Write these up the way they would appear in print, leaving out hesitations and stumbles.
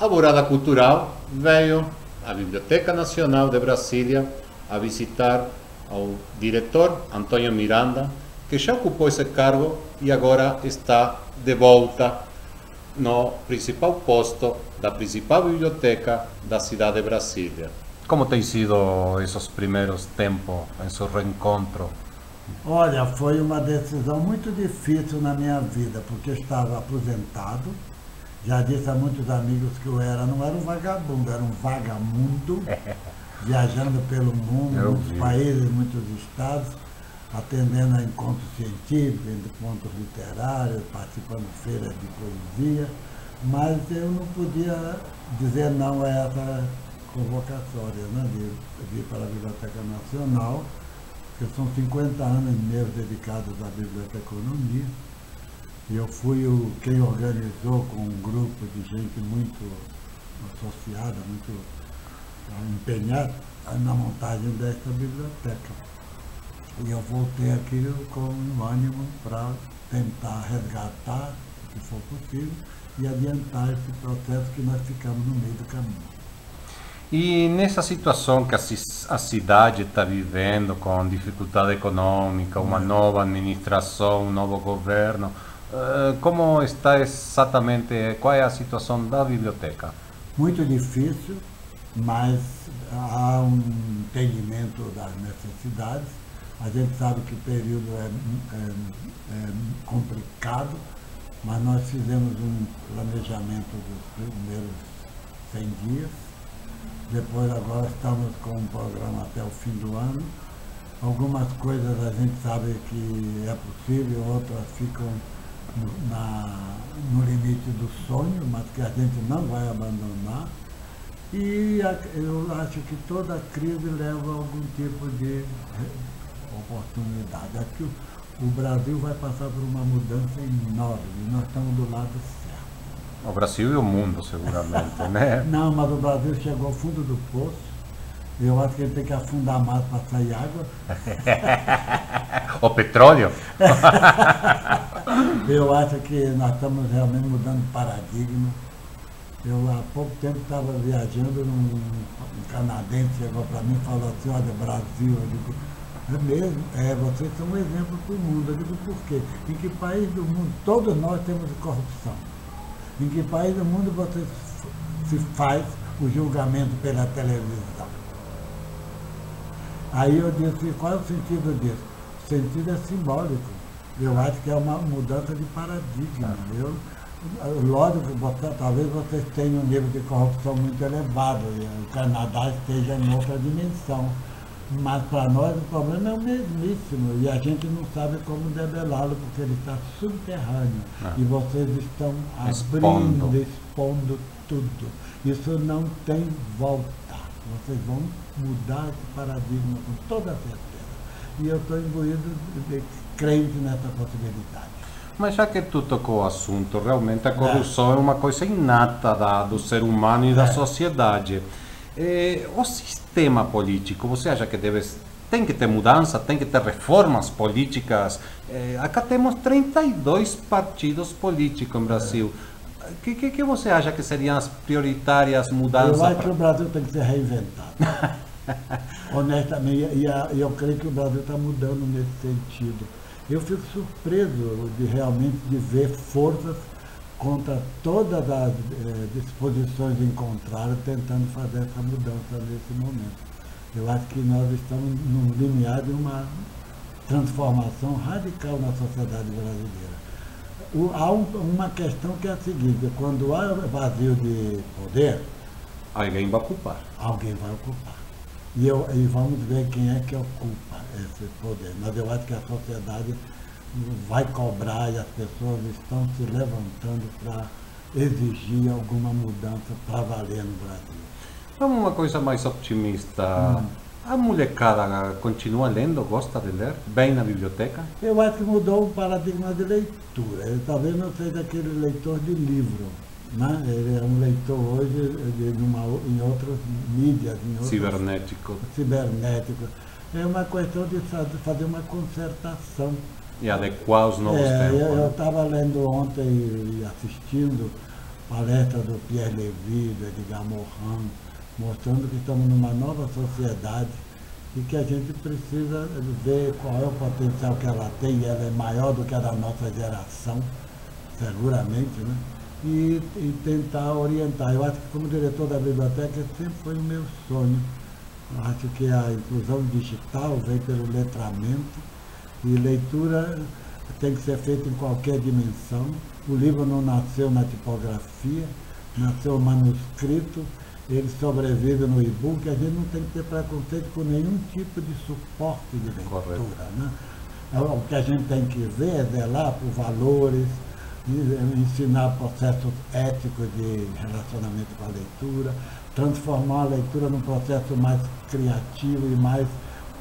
a Morada Cultural veio à Biblioteca Nacional de Brasília a visitar ao diretor Antônio Miranda, que já ocupou esse cargo e agora está de volta no principal posto da principal biblioteca da cidade de Brasília. Como tem sido esses primeiros tempos em seu reencontro? Olha, foi uma decisão muito difícil na minha vida, porque eu estava aposentado. Já disse a muitos amigos que eu não era um vagabundo, era um vagamundo, viajando pelo mundo, muitos países, muitos estados, atendendo a encontros científicos, encontros literários, participando de feiras de poesia, mas eu não podia dizer não a essa convocatória, né, de ir para a Biblioteca Nacional, que são 50 anos meus dedicados à biblioteconomia. E eu fui quem organizou com um grupo de gente muito associada, muito empenhada na montagem desta biblioteca. E eu voltei aqui com um ânimo para tentar resgatar, se for possível, e adiantar esse processo que nós ficamos no meio do caminho. E nessa situação que a cidade está vivendo, com dificuldade econômica, uma nova administração, um novo governo, como está exatamente, qual é a situação da biblioteca? Muito difícil, mas há um entendimento das necessidades. A gente sabe que o período é complicado, mas nós fizemos um planejamento dos primeiros 100 dias. Depois agora estamos com um programa até o fim do ano. Algumas coisas a gente sabe que é possível, outras ficam no limite do sonho, mas que a gente não vai abandonar. E eu acho que toda crise leva a algum tipo de oportunidade. Aqui o Brasil vai passar por uma mudança enorme, nós estamos do lado certo. O Brasil e o mundo, seguramente, né? Não, mas o Brasil chegou ao fundo do poço. Eu acho que ele tem que afundar mais para sair água. O petróleo? Eu acho que nós estamos realmente mudando de paradigma. Eu há pouco tempo estava viajando, um canadense chegou para mim e falou assim, olha, Brasil, eu digo, é mesmo? Vocês são um exemplo para o mundo. Eu digo, por quê? Em que país do mundo, todos nós temos corrupção. Em que país do mundo você se faz o julgamento pela televisão? Aí eu disse, qual é o sentido disso? O sentido é simbólico. Eu acho que é uma mudança de paradigma. Lógico que talvez vocês tenham um nível de corrupção muito elevado, e o Canadá esteja em outra dimensão. Mas para nós o problema é o mesmíssimo, e a gente não sabe como debelá-lo, porque ele está subterrâneo. E vocês estão abrindo, expondo tudo. Isso não tem volta. Vocês vão mudar esse paradigma com toda certeza. E eu estou imbuído de crente nessa possibilidade. Mas já que tu tocou o assunto, realmente a corrupção é uma coisa inata do ser humano e da sociedade. O sistema político, você acha que tem que ter mudança, tem que ter reformas políticas? Acá temos 32 partidos políticos no Brasil. O que você acha que seriam as prioritárias mudanças? Eu acho que o Brasil tem que ser reinventado. Honestamente, e eu creio que o Brasil está mudando nesse sentido. Eu fico surpreso realmente de ver forças contra todas as disposições em contrário, tentando fazer essa mudança nesse momento. Eu acho que nós estamos no limiar de uma transformação radical na sociedade brasileira. Há uma questão que é a seguinte, quando há vazio de poder, alguém vai ocupar. Alguém vai ocupar. E vamos ver quem é que ocupa esse poder. Mas eu acho que a sociedade vai cobrar e as pessoas estão se levantando para exigir alguma mudança para valer no Brasil. Vamos uma coisa mais otimista. A molecada continua lendo, gosta de ler? Bem na biblioteca? Eu acho que mudou o paradigma de leitura. Ele talvez não seja aquele leitor de livro, né? Ele é um leitor hoje em outras mídias. Cibernético. É uma questão de fazer uma concertação. E adequar os novos tempos. Eu estava lendo ontem e assistindo palestra do Pierre Levy, do Edgar Morin, mostrando que estamos numa nova sociedade e que a gente precisa ver qual é o potencial que ela tem, e ela é maior do que a da nossa geração, seguramente, né? E tentar orientar. Eu acho que como diretor da biblioteca sempre foi o meu sonho. Eu acho que a inclusão digital vem pelo letramento e leitura tem que ser feita em qualquer dimensão. O livro não nasceu na tipografia, nasceu manuscrito, ele sobrevive no e-book. A gente não tem que ter preconceito com nenhum tipo de suporte de leitura. Né? O que a gente tem que ver é zelar por valores, ensinar processos éticos de relacionamento com a leitura, transformar a leitura num processo mais criativo e mais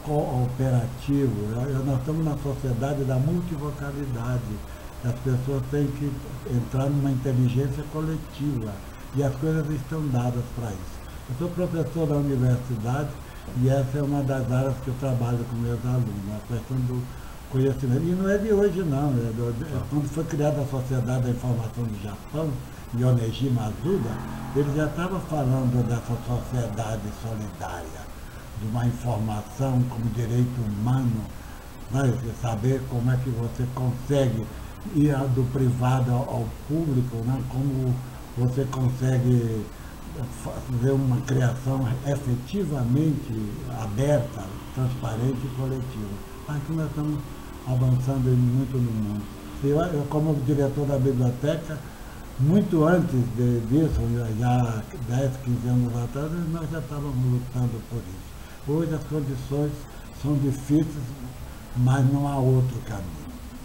cooperativo. Nós estamos na sociedade da multivocalidade. As pessoas têm que entrar numa inteligência coletiva e as coisas estão dadas para isso. Eu sou professor da universidade e essa é uma das áreas que eu trabalho com meus alunos, a questão do conhecimento. E não é de hoje não, quando foi criada a Sociedade da Informação do Japão, Yoneji Masuda, ele já estava falando dessa sociedade solidária, de uma informação como direito humano, né? Saber como é que você consegue ir do privado ao público, né? Como você consegue fazer uma criação efetivamente aberta, transparente e coletiva. Acho que nós estamos avançando muito no mundo. Eu como diretor da biblioteca, muito antes disso, já 10, 15 anos atrás, nós já estávamos lutando por isso. Hoje as condições são difíceis, mas não há outro caminho.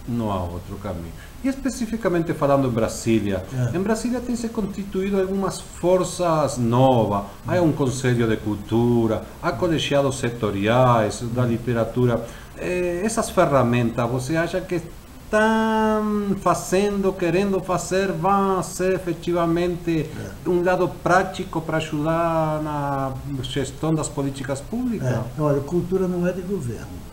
Não há outro caminho. E especificamente falando em Brasília, em Brasília tem se constituído algumas forças novas. Há um Conselho de Cultura, há colegiados setoriais da literatura. Essas ferramentas, você acha que estão fazendo, querendo fazer, vão ser efetivamente um lado prático para ajudar na gestão das políticas públicas? Olha, cultura não é de governo.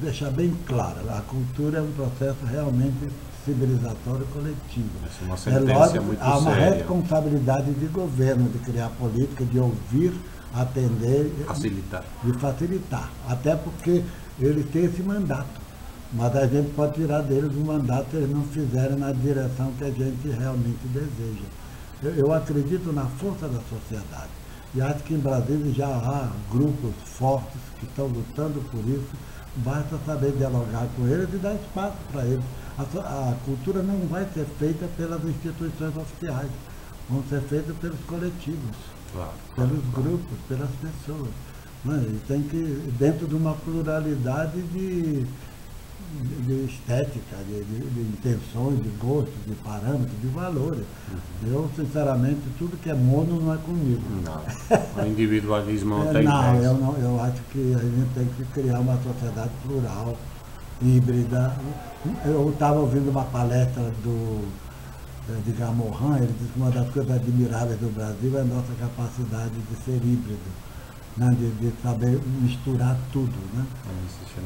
Deixar bem claro, a cultura é um processo realmente civilizatório coletivo. Essa é uma sentença muito há uma séria. Responsabilidade de governo de criar política, de ouvir, atender e facilitar. Até porque eles têm esse mandato. Mas a gente pode tirar deles o mandato se eles não fizerem na direção que a gente realmente deseja. Eu acredito na força da sociedade. E acho que em Brasília já há grupos fortes que estão lutando por isso. Basta saber dialogar com eles e dar espaço para eles. A cultura não vai ser feita pelas instituições oficiais, vão ser feitas pelos coletivos, pelos grupos, pelas pessoas. E tem que, dentro de uma pluralidade de estética, de intenções, de gostos, de parâmetros, de valores. Eu, sinceramente, tudo que é mono não é comigo. Não, o individualismo não tem vez. Eu acho que a gente tem que criar uma sociedade plural, híbrida. Eu estava ouvindo uma palestra do Edgar Morin, ele disse que uma das coisas admiráveis do Brasil é a nossa capacidade de ser híbrido. Né, de saber misturar tudo. Né?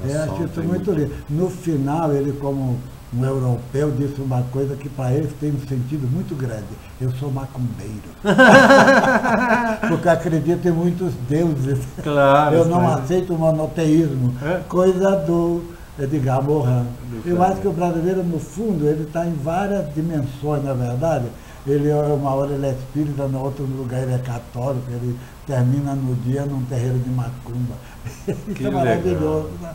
Eu acho isso muito lindo. No final, ele, como um europeu, disse uma coisa que para ele tem um sentido muito grande. Eu sou macumbeiro. Porque acredito em muitos deuses. Claro, eu não aceito o monoteísmo. Coisa do Edgar Morin. Eu acho que o brasileiro, no fundo, ele está em várias dimensões, na verdade. Ele, uma hora ele é espírita, no outro lugar ele é católico, ele termina no dia num terreiro de macumba. Isso é maravilhoso. Né?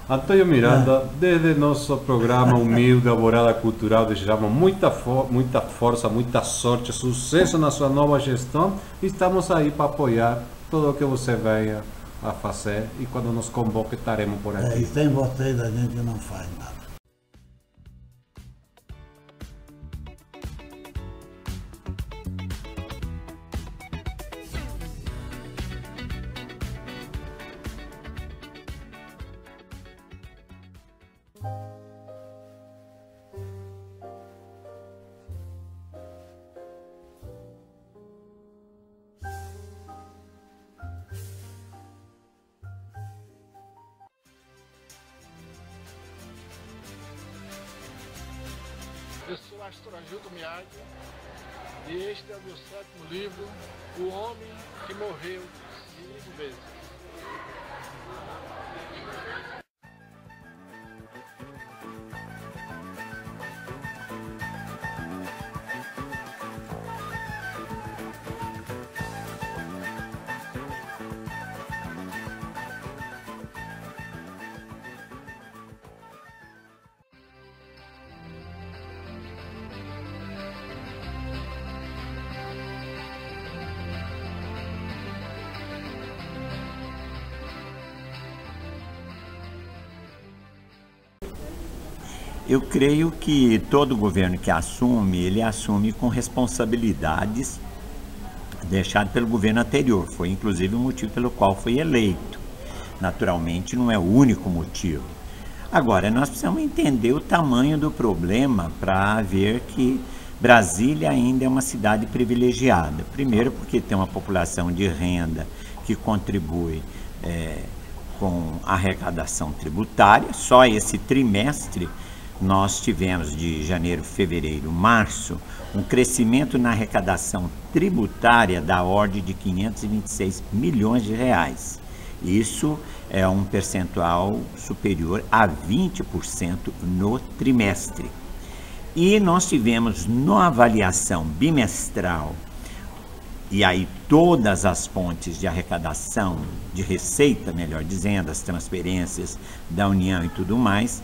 Antônio Miranda, desde nosso programa Humilde Alvorada Cultural, desejamos muita força, muita sorte, sucesso na sua nova gestão e estamos aí para apoiar tudo o que você venha a fazer e quando nos convoque estaremos por aqui. E sem vocês a gente não faz nada. Pastor Ajuto Miyagi e este é o meu 7º livro, O Homem que Morreu 5 vezes. Eu creio que todo governo que assume, ele assume com responsabilidades deixadas pelo governo anterior. Foi inclusive o motivo pelo qual foi eleito. Naturalmente não é o único motivo. Agora, nós precisamos entender o tamanho do problema para ver que Brasília ainda é uma cidade privilegiada. Primeiro porque tem uma população de renda que contribui com a arrecadação tributária. Só esse trimestre nós tivemos, de janeiro, fevereiro, março, um crescimento na arrecadação tributária da ordem de 526 milhões de reais. Isso é um percentual superior a 20% no trimestre. E nós tivemos, na avaliação bimestral, e aí todas as fontes de arrecadação, de receita, melhor dizendo, as transferências da União e tudo mais,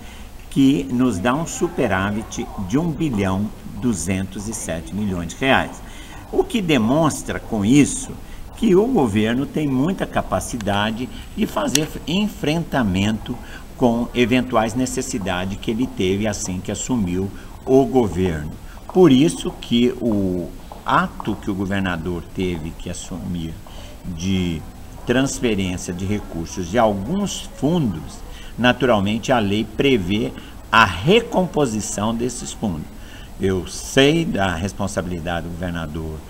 que nos dá um superávit de 1.207 bilhões de reais. O que demonstra com isso que o governo tem muita capacidade de fazer enfrentamento com eventuais necessidades que ele teve assim que assumiu o governo. Por isso que o ato que o governador teve que assumir de transferência de recursos de alguns fundos, naturalmente a lei prevê a recomposição desses fundos. Eu sei da responsabilidade do governador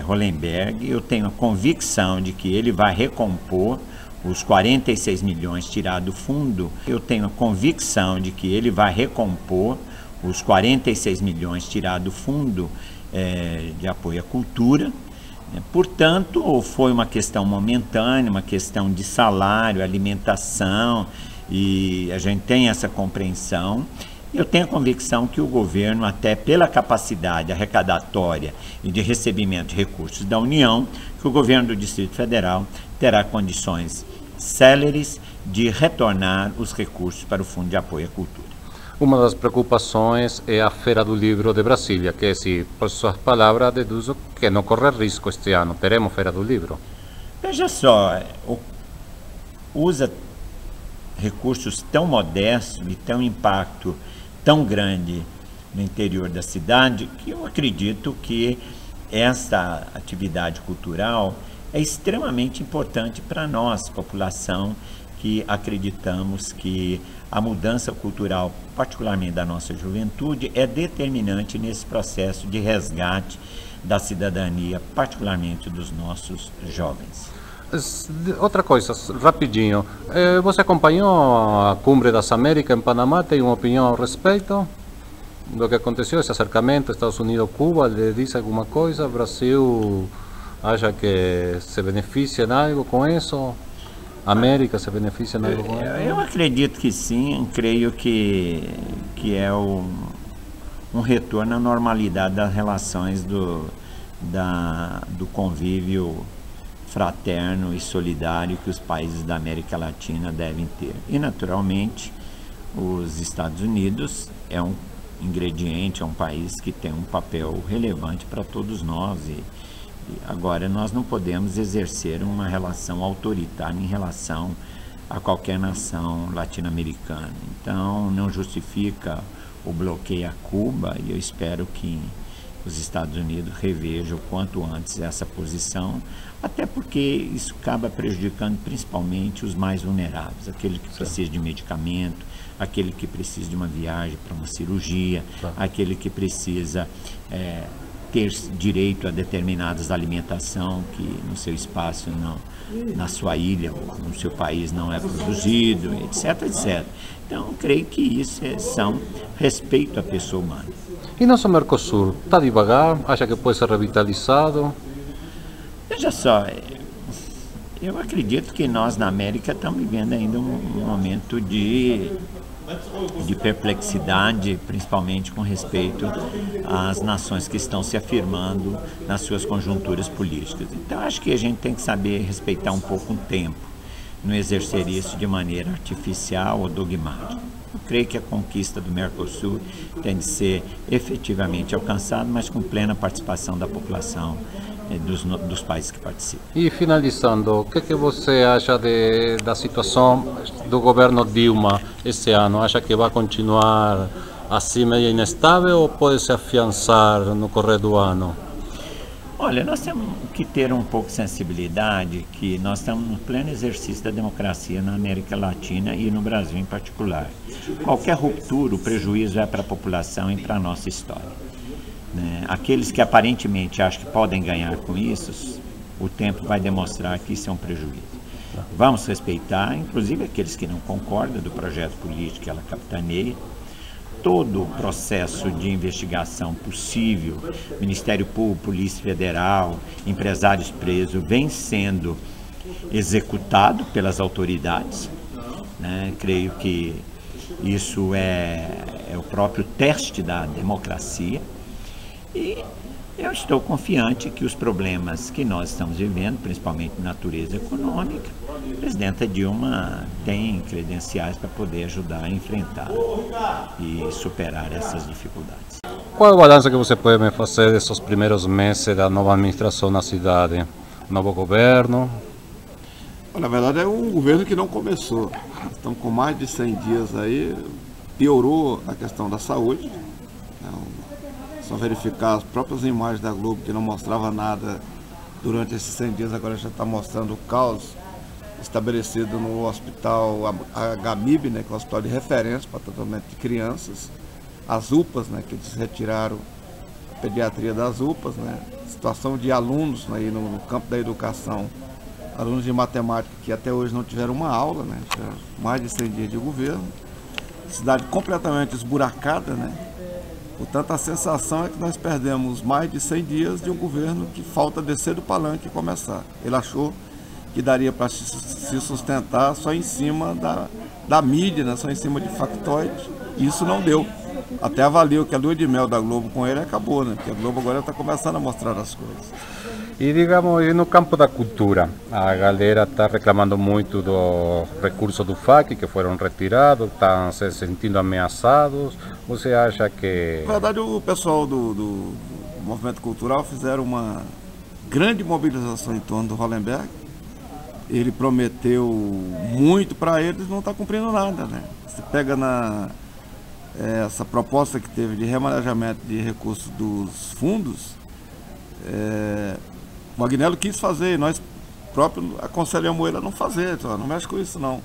Hollenberg, eu tenho a convicção de que ele vai recompor os 46 milhões tirados do fundo, eu tenho a convicção de que ele vai recompor os 46 milhões tirados do fundo de apoio à cultura. Portanto, foi uma questão momentânea, uma questão de salário, alimentação, e a gente tem essa compreensão. Eu tenho a convicção que o governo, até pela capacidade arrecadatória e de recebimento de recursos da União, que o governo do Distrito Federal terá condições céleres de retornar os recursos para o Fundo de Apoio à Cultura. Uma das preocupações é a Feira do Livro de Brasília, que, se por suas palavras, deduzo que não corre risco este ano. Teremos Feira do Livro? Veja só, usa recursos tão modestos e tão impacto tão grande no interior da cidade, que eu acredito que essa atividade cultural é extremamente importante para nós, população, que acreditamos que a mudança cultural, particularmente da nossa juventude, é determinante nesse processo de resgate da cidadania, particularmente dos nossos jovens. Outra coisa, rapidinho, você acompanhou a Cumbre das Américas em Panamá? Tem uma opinião a respeito do que aconteceu, esse acercamento Estados Unidos-Cuba? Lhe diz alguma coisa? O Brasil acha que se beneficia em algo com isso? A América se beneficia em algo com isso? Eu acredito que sim, creio que é um retorno à normalidade das relações do convívio fraterno e solidário que os países da América Latina devem ter. E, naturalmente, os Estados Unidos é um ingrediente, é um país que tem um papel relevante para todos nós. E agora, nós não podemos exercer uma relação autoritária em relação a qualquer nação latino-americana. Então, não justifica o bloqueio a Cuba, e eu espero que os Estados Unidos revejam o quanto antes essa posição, até porque isso acaba prejudicando principalmente os mais vulneráveis, aquele que precisa de medicamento, aquele que precisa de uma viagem para uma cirurgia, aquele que precisa ter direito a determinadas alimentação que no seu espaço, na sua ilha, no seu país não é produzido, etc, etc. Então, creio que isso são respeito à pessoa humana. E nosso Mercosul, está devagar? Acha que pode ser revitalizado? Veja só, eu acredito que nós na América estamos vivendo ainda um momento de perplexidade, principalmente com respeito às nações que estão se afirmando nas suas conjunturas políticas. Então, acho que a gente tem que saber respeitar um pouco o tempo, não exercer isso de maneira artificial ou dogmática. Eu creio que a conquista do Mercosul tem de ser efetivamente alcançada, mas com plena participação da população dos países que participam. E finalizando, o que você acha da situação do governo Dilma esse ano? Acha que vai continuar assim meio inestável ou pode se afiançar no correr do ano? Olha, nós temos que ter um pouco de sensibilidade que nós estamos no pleno exercício da democracia na América Latina e no Brasil em particular. Qualquer ruptura, o prejuízo é para a população e para a nossa história. Aqueles que aparentemente acham que podem ganhar com isso, o tempo vai demonstrar que isso é um prejuízo. Vamos respeitar, inclusive aqueles que não concordam do projeto político que ela capitaneia, todo o processo de investigação possível, Ministério Público, Polícia Federal, empresários presos, vem sendo executado pelas autoridades. Creio que isso é o próprio teste da democracia. E eu estou confiante que os problemas que nós estamos vivendo, principalmente de natureza econômica, a presidenta Dilma tem credenciais para poder ajudar a enfrentar e superar essas dificuldades. Qual é o balanço que você pode me fazer desses primeiros meses da nova administração na cidade? Novo governo? Na verdade é um governo que não começou. Estão com mais de 100 dias aí, piorou a questão da saúde. Só verificar as próprias imagens da Globo, que não mostrava nada durante esses 100 dias, agora já está mostrando o caos estabelecido no hospital HMIB, que é o hospital de referência para tratamento de crianças, as UPAs, que eles retiraram a pediatria das UPAs, situação de alunos aí no campo da educação, alunos de matemática que até hoje não tiveram uma aula, já mais de 100 dias de governo, cidade completamente esburacada, Portanto, a sensação é que nós perdemos mais de 100 dias de um governo que falta descer do palanque e começar. Ele achou que daria para se sustentar só em cima da mídia, só em cima de factóides, e isso não deu. Até avaliou que a lua de mel da Globo com ele acabou, porque a Globo agora está começando a mostrar as coisas. E digamos, no campo da cultura, a galera está reclamando muito dos recursos do FAC que foram retirados, estão se sentindo ameaçados. Você acha que... Na verdade, o pessoal do movimento cultural fizeram uma grande mobilização em torno do Hollenberg. Ele prometeu muito para eles, não está cumprindo nada. Você pega essa proposta que teve de remanejamento de recursos dos fundos, o Agnello quis fazer, nós próprios aconselhamos ele a não fazer, não mexe com isso não.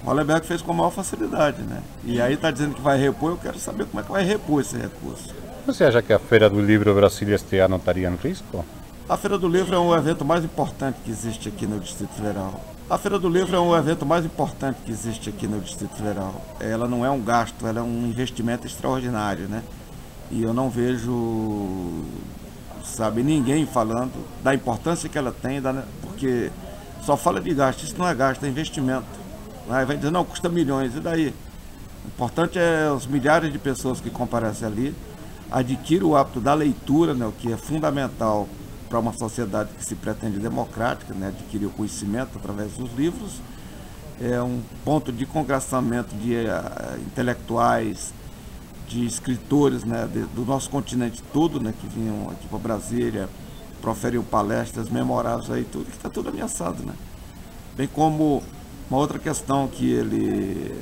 O Hollenberg fez com a maior facilidade, E aí está dizendo que vai repor, eu quero saber como é que vai repor esse recurso. Você acha que a Feira do Livro Brasília este ano estaria em risco? A Feira do Livro é o evento mais importante que existe aqui no Distrito Federal. A Feira do Livro é o evento mais importante que existe aqui no Distrito Federal. Ela não é um gasto, ela é um investimento extraordinário, E eu não vejo... ninguém falando da importância que ela tem, porque só fala de gasto, isso não é gasto, é investimento. Vai dizer, não, custa milhões, e daí? O importante é os milhares de pessoas que comparecem ali, adquirir o hábito da leitura, o que é fundamental para uma sociedade que se pretende democrática, adquirir o conhecimento através dos livros, é um ponto de congressamento de intelectuais, de escritores do nosso continente todo, que vinham aqui para Brasília, proferiam palestras memoráveis aí, tudo que está tudo ameaçado. Bem como uma outra questão que ele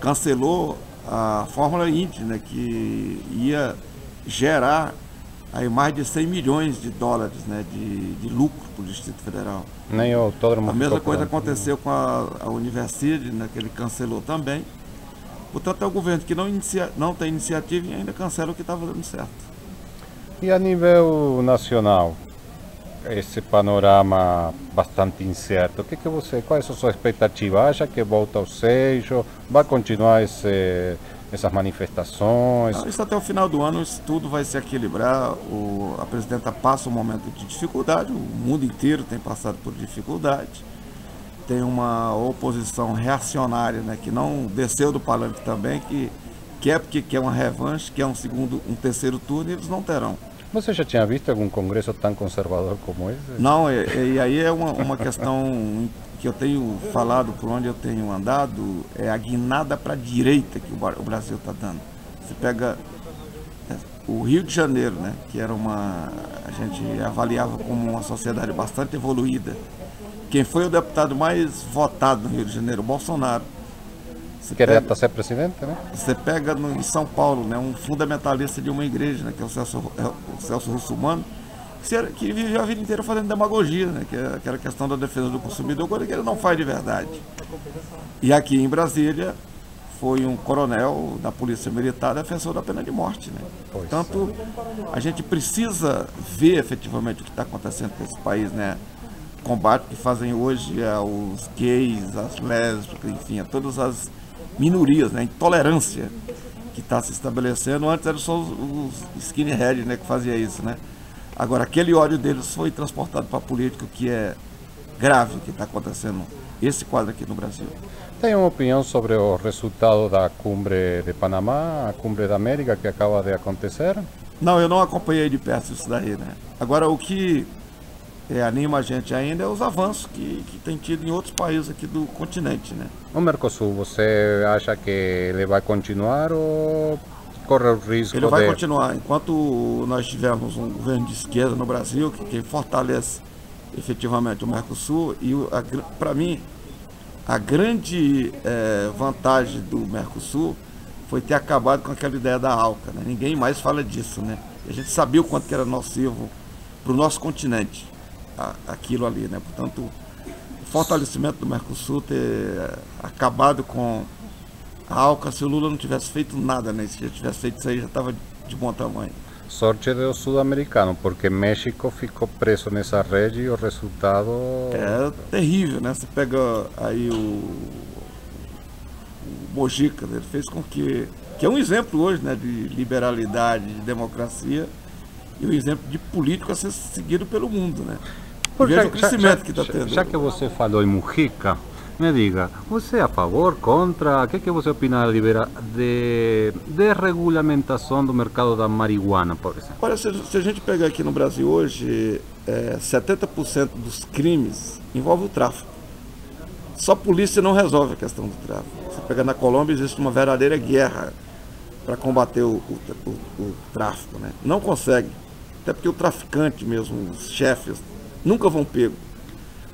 cancelou a Fórmula Indy, que ia gerar aí mais de 100 milhões de dólares de lucro para o Distrito Federal. Nem o autódromo. A mesma coisa aconteceu com a Universidade, que ele cancelou também. Portanto, é o governo que não tem iniciativa e ainda cancela o que estava dando certo. E a nível nacional, esse panorama bastante incerto, qual é a sua expectativa? Acha que volta ao Seixo? Vai continuar essas manifestações? Não, isso até o final do ano, isso tudo vai se equilibrar. A presidenta passa um momento de dificuldade, o mundo inteiro tem passado por dificuldade. Tem uma oposição reacionária, né, que não desceu do palanque também, que quer porque quer uma revanche, quer um terceiro turno, e eles não terão. Você já tinha visto algum congresso tão conservador como esse? Não, e aí é uma questão que eu tenho falado por onde eu tenho andado, é a guinada para a direita que o Brasil está dando. Você pega o Rio de Janeiro, né, que era a gente avaliava como uma sociedade bastante evoluída. Quem foi o deputado mais votado no Rio de Janeiro? O Bolsonaro. Queria ser presidente, né? Você pega em São Paulo, né, um fundamentalista de uma igreja, né, que é o Celso Russomano, que viveu a vida inteira fazendo demagogia, né, que é aquela questão da defesa do consumidor, coisa que ele não faz de verdade. E aqui em Brasília foi um coronel da Polícia Militar defensor da pena de morte, né? Portanto, a gente precisa ver efetivamente o que está acontecendo com esse país, né? O combate que fazem hoje aos gays, às lésbicas, enfim, a todas as minorias, né? A intolerância que está se estabelecendo. Antes eram só os skinheads, né, que fazia isso, né? Agora, aquele ódio deles foi transportado para a política, que é grave o que está acontecendo, esse quadro aqui no Brasil. Tem uma opinião sobre o resultado da Cumbre de Panamá, a Cumbre da América que acaba de acontecer? Não, eu não acompanhei de perto isso daí, né? Agora, o que anima a gente ainda é os avanços que tem tido em outros países aqui do continente, né? O Mercosul, você acha que ele vai continuar ou corre o risco Ele vai continuar. Enquanto nós tivermos um governo de esquerda no Brasil, que fortalece efetivamente o Mercosul, e para mim, a grande vantagem do Mercosul foi ter acabado com aquela ideia da ALCA, né? Ninguém mais fala disso, né? A gente sabia o quanto que era nocivo para o nosso continente, aquilo ali, né? Portanto, o fortalecimento do Mercosul, ter acabado com a ALCA, se o Lula não tivesse feito nada, né? Se já tivesse feito isso aí, já estava de bom tamanho. Sorte do sul-americano, porque México ficou preso nessa rede e o resultado... É terrível, né? Você pega aí o Mojica, ele fez com que é um exemplo hoje, né, de liberalidade, de democracia, e um exemplo de político a ser seguido pelo mundo, né? Veja o crescimento que está tendo. Já que você falou em Mujica, me diga, você é a favor, contra, o que você opina de regulamentação do mercado da marihuana, por exemplo? Olha, se a gente pegar aqui no Brasil hoje, 70% dos crimes envolve o tráfico. Só a polícia não resolve a questão do tráfico. Você pega na Colômbia, existe uma verdadeira guerra para combater o tráfico, né? Não consegue, até porque o traficante mesmo, os chefes, nunca vão pego.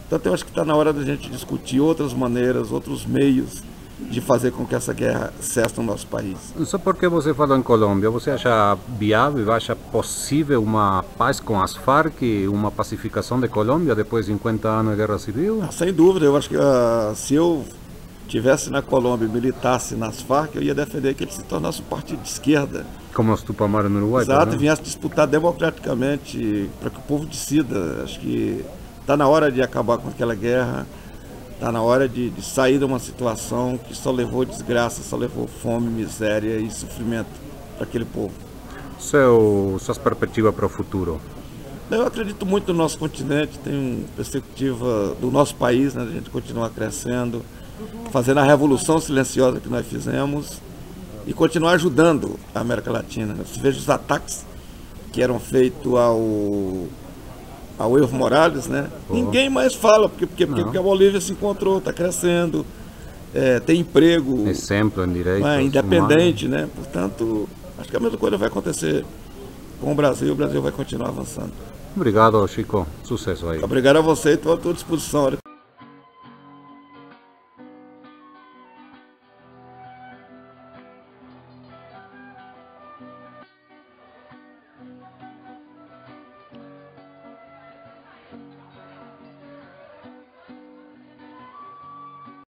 Então eu acho que está na hora da gente discutir outras maneiras, outros meios de fazer com que essa guerra cesse no nosso país. Só porque você falou em Colômbia, você acha viável, acha possível uma paz com as Farc, uma pacificação de Colômbia depois de 50 anos de guerra civil? Sem dúvida, eu acho que se eu estivesse na Colômbia e militasse nas Farc, eu ia defender que ele se tornasse um partido de esquerda. Como os Tupamaro no Uruguai? Exato, e viesse disputar democraticamente para que o povo decida. Acho que está na hora de acabar com aquela guerra, está na hora de sair de uma situação que só levou desgraça, só levou fome, miséria e sofrimento para aquele povo. Suas perspectivas para o futuro? Eu acredito muito no nosso continente, tenho perspectiva do nosso país, né, a gente continuar crescendo, fazendo a revolução silenciosa que nós fizemos e continuar ajudando a América Latina. Você veja os ataques que eram feitos ao Evo Morales, né? Ninguém mais fala, porque a Bolívia se encontrou, está crescendo, tem emprego. Exemplo em direito. Independente, né? Portanto, acho que a mesma coisa vai acontecer com o Brasil vai continuar avançando. Obrigado, Chico. Sucesso aí. Obrigado a você e estou à tua disposição.